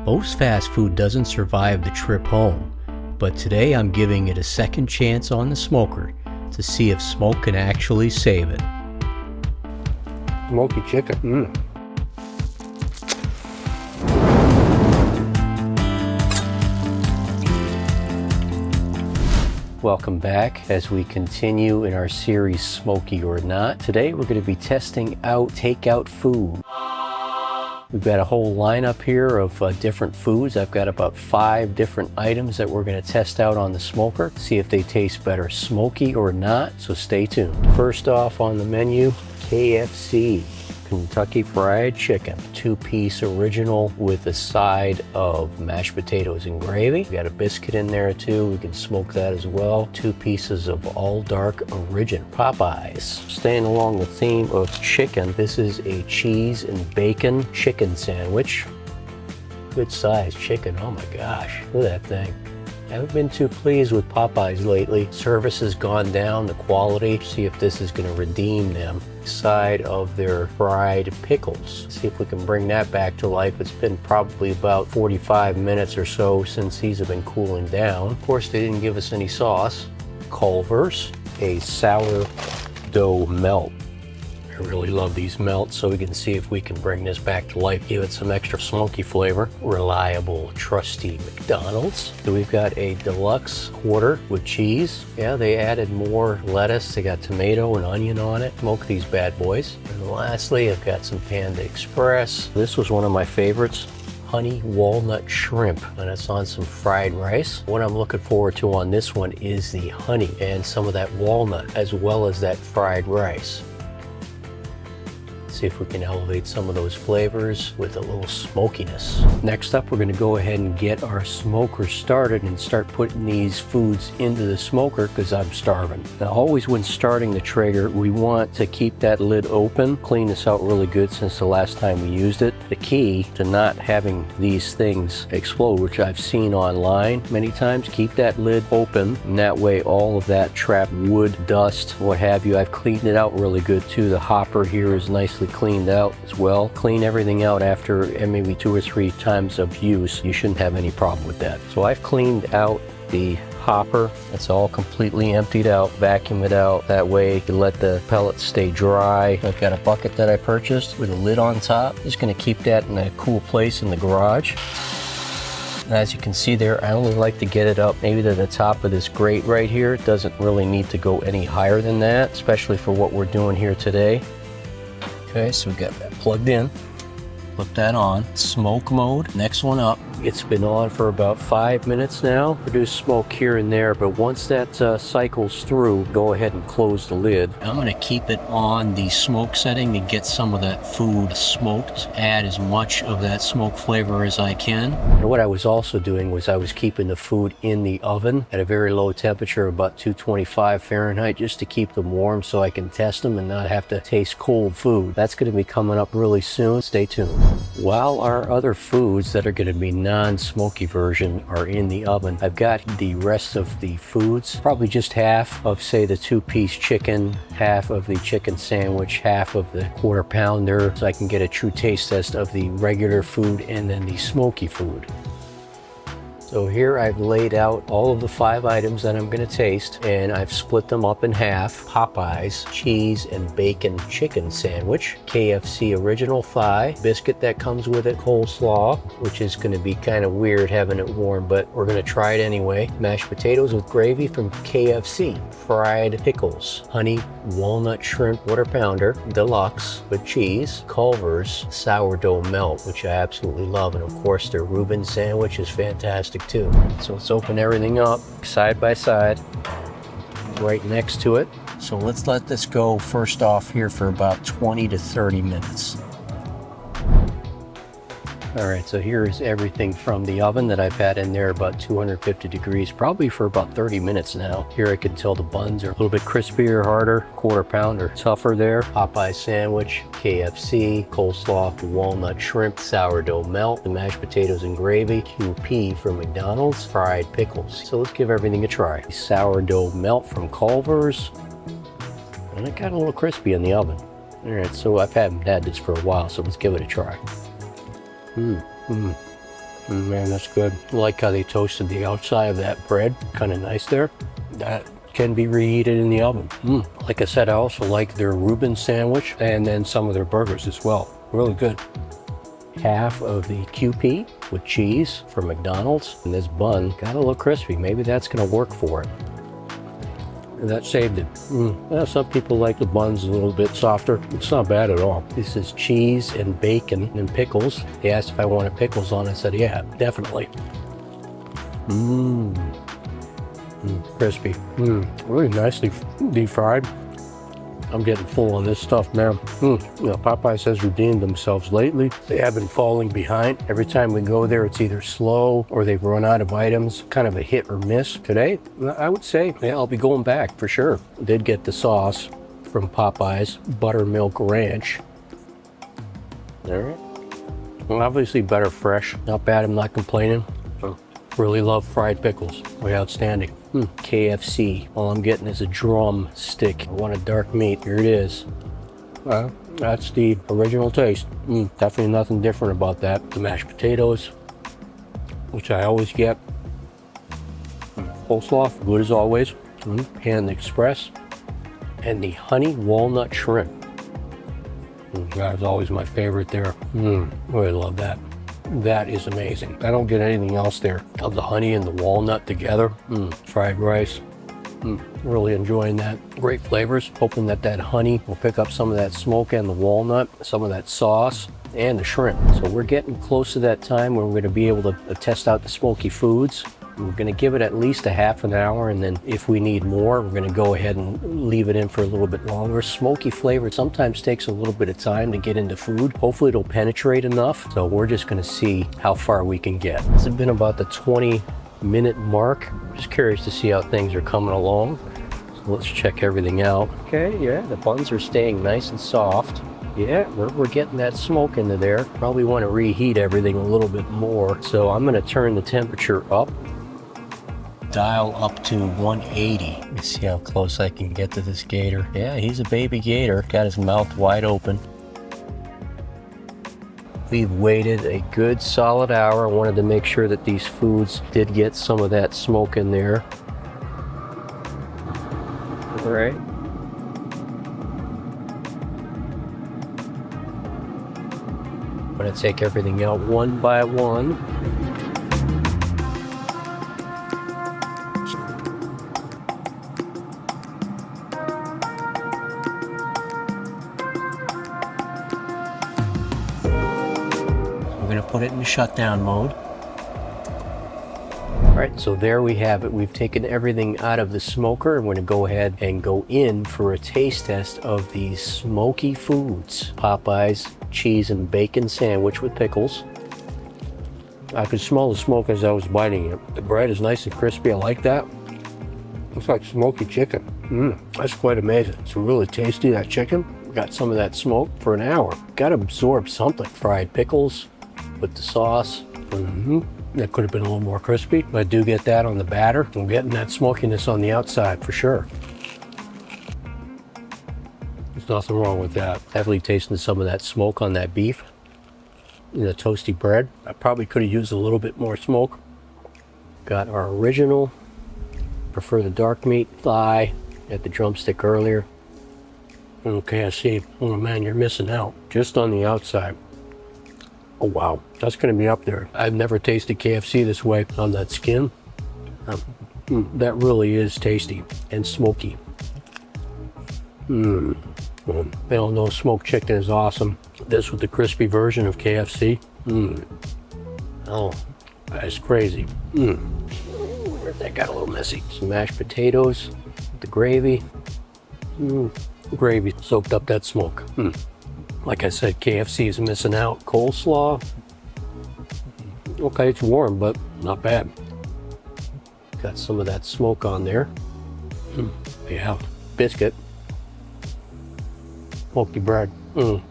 Most fast food doesn't survive the trip home, but today I'm giving it a second chance on the smoker to see if smoke can actually save it. Smoky chicken. Welcome back as we continue in our series Smoky or Not. Today we're going to be testing out takeout food. We've got a whole lineup here of different foods. I've got about 5 different items that we're going to test out on the smoker, see if they taste better smoky or not, so stay tuned. First off on the menu, KFC. Kentucky Fried Chicken, 2-piece original with a side of mashed potatoes and gravy. We got a biscuit in there too, we can smoke that as well. 2 pieces of all dark original. Popeyes. Staying along the theme of chicken, this is a cheese and bacon chicken sandwich. Good size chicken, oh my gosh, look at that thing. I haven't been too pleased with Popeyes lately. Service has gone down, the quality. See if this is going to redeem them. Side of their fried pickles. See if we can bring that back to life. It's been probably about 45 minutes or so since these have been cooling down. Of course, they didn't give us any sauce. Culver's, a sourdough melt. I really love these melts, so we can see if we can bring this back to life, give it some extra smoky flavor. Reliable, trusty McDonald's. So we've got a Deluxe quarter with cheese. Yeah, they added more lettuce. They got tomato and onion on it. Smoke these bad boys. And lastly, I've got some Panda Express. This was one of my favorites. Honey walnut shrimp, and it's on some fried rice. What I'm looking forward to on this one is the honey and some of that walnut, as well as that fried rice. See if we can elevate some of those flavors with a little smokiness. Next up, we're going to go ahead and get our smoker started and start putting these foods into the smoker because I'm starving. Now, always when starting the Traeger, we want to keep that lid open. Clean this out really good since the last time we used it. The key to not having these things explode, which I've seen online many times, keep that lid open, and that way all of that trapped wood, dust, what have you, I've cleaned it out really good too. The hopper here is nicely cleaned out as well. Clean everything out after maybe 2 or 3 times of use. You shouldn't have any problem with that. So I've cleaned out the hopper. It's all completely emptied out. Vacuum it out. That way you let the pellets stay dry. I've got a bucket that I purchased with a lid on top. Just going to keep that in a cool place in the garage. And as you can see there, I only like to get it up maybe to the top of this grate right here. It doesn't really need to go any higher than that, especially for what we're doing here today. Okay, so we got that plugged in. Put that on. Smoke mode. Next one up. It's been on for about 5 minutes now. Produce smoke here and there, but once that cycles through, go ahead and close the lid. I'm going to keep it on the smoke setting to get some of that food smoked. Add as much of that smoke flavor as I can. And what I was also doing was I was keeping the food in the oven at a very low temperature, about 225 Fahrenheit, just to keep them warm so I can test them and not have to taste cold food. That's going to be coming up really soon. Stay tuned. While our other foods that are going to be non-smoky version are in the oven, I've got the rest of the foods, probably just half of, say, the 2-piece chicken, half of the chicken sandwich, half of the quarter pounder, so I can get a true taste test of the regular food and then the smoky food. So here I've laid out all of the 5 items that I'm going to taste, and I've split them up in half. Popeyes cheese and bacon chicken sandwich, KFC original thigh, biscuit that comes with it, coleslaw, which is going to be kind of weird having it warm, but we're going to try it anyway. Mashed potatoes with gravy from KFC, fried pickles, honey walnut shrimp quarter pounder, Deluxe with cheese, Culver's sourdough melt, which I absolutely love, and of course their Reuben sandwich is fantastic too. So let's open everything up side by side right next to it. So let's let this go first off here for about 20 to 30 minutes. All right, so here's everything from the oven that I've had in there about 250 degrees, probably for about 30 minutes now. Here I can tell the buns are a little bit crispier, harder, quarter pounder, tougher there. Popeye sandwich, KFC, coleslaw, walnut shrimp, sourdough melt, the mashed potatoes and gravy, QP from McDonald's, fried pickles. So let's give everything a try. Sourdough melt from Culver's, and it got a little crispy in the oven. All right, so I haven't had this for a while, so let's give it a try. Man, that's good. I like how they toasted the outside of that bread. Kind of nice there. That can be reheated in the oven. Like I said, I also like their Reuben sandwich and then some of their burgers as well. Really good. Half of the QP with cheese from McDonald's. And this bun got a little crispy. Maybe that's gonna work for it. And that saved it. Well, some people like the buns a little bit softer. It's not bad at all. This is cheese and bacon and pickles. They asked if I wanted pickles on it. I said, yeah, definitely. Crispy. Really nicely deep fried. I'm getting full on this stuff, man. You know, Popeyes has redeemed themselves lately. They have been falling behind. Every time we go there, it's either slow or they've run out of items. Kind of a hit or miss. Today, I would say, yeah, I'll be going back for sure. Did get the sauce from Popeyes, buttermilk ranch. All right. Well, obviously better fresh. Not bad, I'm not complaining. Really love fried pickles. Way outstanding. KFC. All I'm getting is a drum stick. I want a dark meat. Here it is. That's the original taste. Definitely nothing different about that. The mashed potatoes, which I always get. Coleslaw, good as always. Panda Express. And the honey walnut shrimp. That's always my favorite there. Really love that. That is amazing. I don't get anything else there. Of the honey and the walnut together. Fried rice. Really enjoying that. Great flavors. Hoping that that honey will pick up some of that smoke and the walnut, some of that sauce, and the shrimp. So we're getting close to that time where we're going to be able to test out the smoky foods. We're going to give it at least a half an hour, and then if we need more, we're going to go ahead and leave it in for a little bit longer. Smoky flavor sometimes takes a little bit of time to get into food. Hopefully it'll penetrate enough. So we're just going to see how far we can get. This has been about the 20-minute mark. Just curious to see how things are coming along. So let's check everything out. Okay, yeah, the buns are staying nice and soft. Yeah, we're getting that smoke into there. Probably want to reheat everything a little bit more. So I'm going to turn the temperature up. Dial up to 180. Let me see how close I can get to this gator. Yeah, he's a baby gator. Got his mouth wide open. We've waited a good solid hour. I wanted to make sure that these foods did get some of that smoke in there. All right. I'm gonna take everything out one by one. Put it in shutdown mode. All right, so there we have it. We've taken everything out of the smoker. I'm going to go ahead and go in for a taste test of these smoky foods. Popeyes cheese and bacon sandwich with pickles. I could smell the smoke as I was biting it. The bread is nice and crispy. I like that. Looks like smoky chicken. That's quite amazing. It's really tasty, that chicken. Got some of that smoke for an hour. Got to absorb something. Fried pickles with the sauce. That could have been a little more crispy, but I do get that on the batter. I'm getting that smokiness on the outside for sure. There's nothing wrong with that. Definitely tasting some of that smoke on that beef. The toasty bread. I probably could have used a little bit more smoke. Got our original. Prefer the dark meat thigh. Had the drumstick earlier. Okay, I see. Oh man, you're missing out. Just on the outside. Oh wow, that's gonna be up there. I've never tasted KFC this way on that skin. That really is tasty and smoky. They don't know smoked chicken is awesome. This with the crispy version of KFC. Oh, that's crazy. That got a little messy. Some mashed potatoes with the gravy. Gravy soaked up that smoke. Like I said, KFC is missing out. Coleslaw. Okay, it's warm, but not bad. Got some of that smoke on there. Yeah, biscuit. Smoky bread. I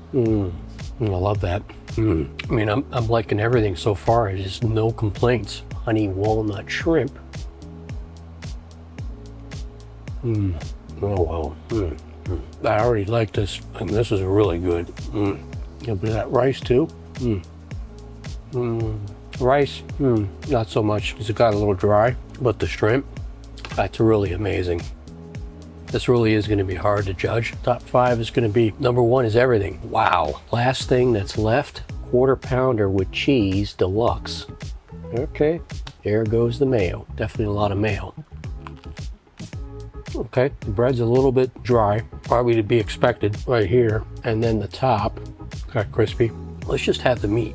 love that. I mean, I'm liking everything so far. Just no complaints. Honey walnut shrimp. Oh wow. I already like this, and this is really good. Give me that rice too. Rice, not so much, because it got a little dry, but the shrimp, that's really amazing. This really is going to be hard to judge. Top 5 is going to be, number 1 is everything. Wow. Last thing that's left, quarter pounder with cheese, Deluxe. Okay, there goes the mayo. Definitely a lot of mayo. Okay, the bread's a little bit dry, probably to be expected right here. And then the top got crispy. Let's just have the meat.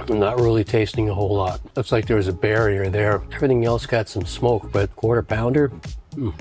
I'm not really tasting a whole lot. Looks like there was a barrier there. Everything else got some smoke, but quarter pounder,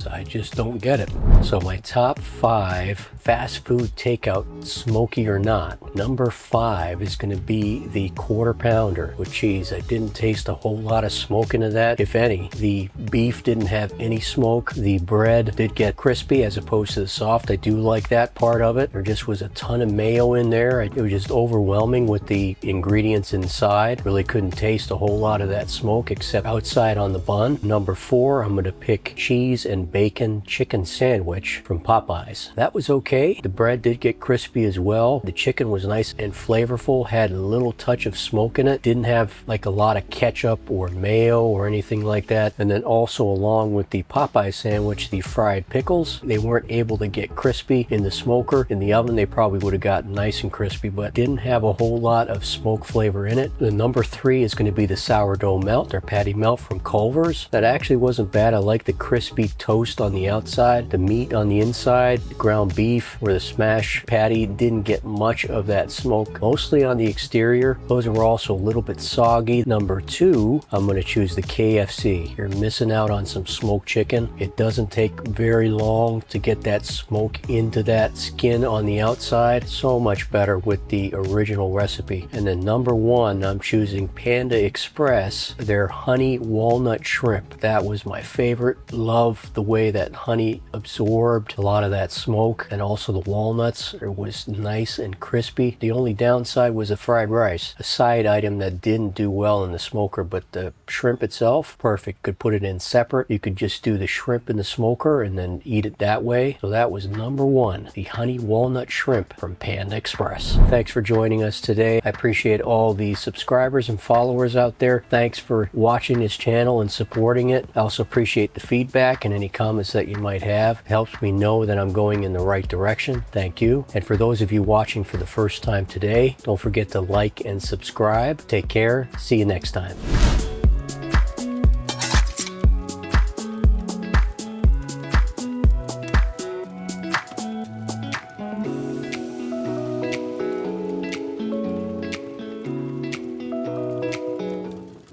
I just don't get it. So my top 5 fast food takeout, smoky or not. Number 5 is going to be the quarter pounder with cheese. I didn't taste a whole lot of smoke into that, if any. The beef didn't have any smoke. The bread did get crispy as opposed to the soft. I do like that part of it. There just was a ton of mayo in there. It was just overwhelming with the ingredients inside. Really couldn't taste a whole lot of that smoke except outside on the bun. Number 4, I'm going to pick cheese and bacon chicken sandwich from Popeyes. That was okay. The bread did get crispy as well. The chicken was nice and flavorful, had a little touch of smoke in it. Didn't have like a lot of ketchup or mayo or anything like that. And then also along with the Popeye sandwich, the fried pickles, they weren't able to get crispy in the smoker. In the oven, they probably would have gotten nice and crispy, but didn't have a whole lot of smoke flavor in it. The number 3 is going to be the sourdough melt or patty melt from Culver's. That actually wasn't bad. I like the crispy toast on the outside, the meat on the inside, the ground beef or the smash patty didn't get much of that smoke, mostly on the exterior. Those were also a little bit soggy. Number 2, I'm going to choose the KFC. You're missing out on some smoked chicken. It doesn't take very long to get that smoke into that skin on the outside. So much better with the original recipe. And then number 1, I'm choosing Panda Express, their honey walnut shrimp. That was my favorite. Love the way that honey absorbed a lot of that smoke, and also the walnuts. It was nice and crispy. The only downside was the fried rice, a side item that didn't do well in the smoker, but the shrimp itself, perfect. Could put it in separate. You could just do the shrimp in the smoker and then eat it that way. So that was number 1, the honey walnut shrimp from Panda Express. Thanks for joining us today. I appreciate all the subscribers and followers out there. Thanks for watching this channel and supporting it. I also appreciate the feedback and any comments that you might have. It helps me know that I'm going in the right direction. Thank you. And for those of you watching for the first time today, don't forget to like and subscribe. Take care. See you next time.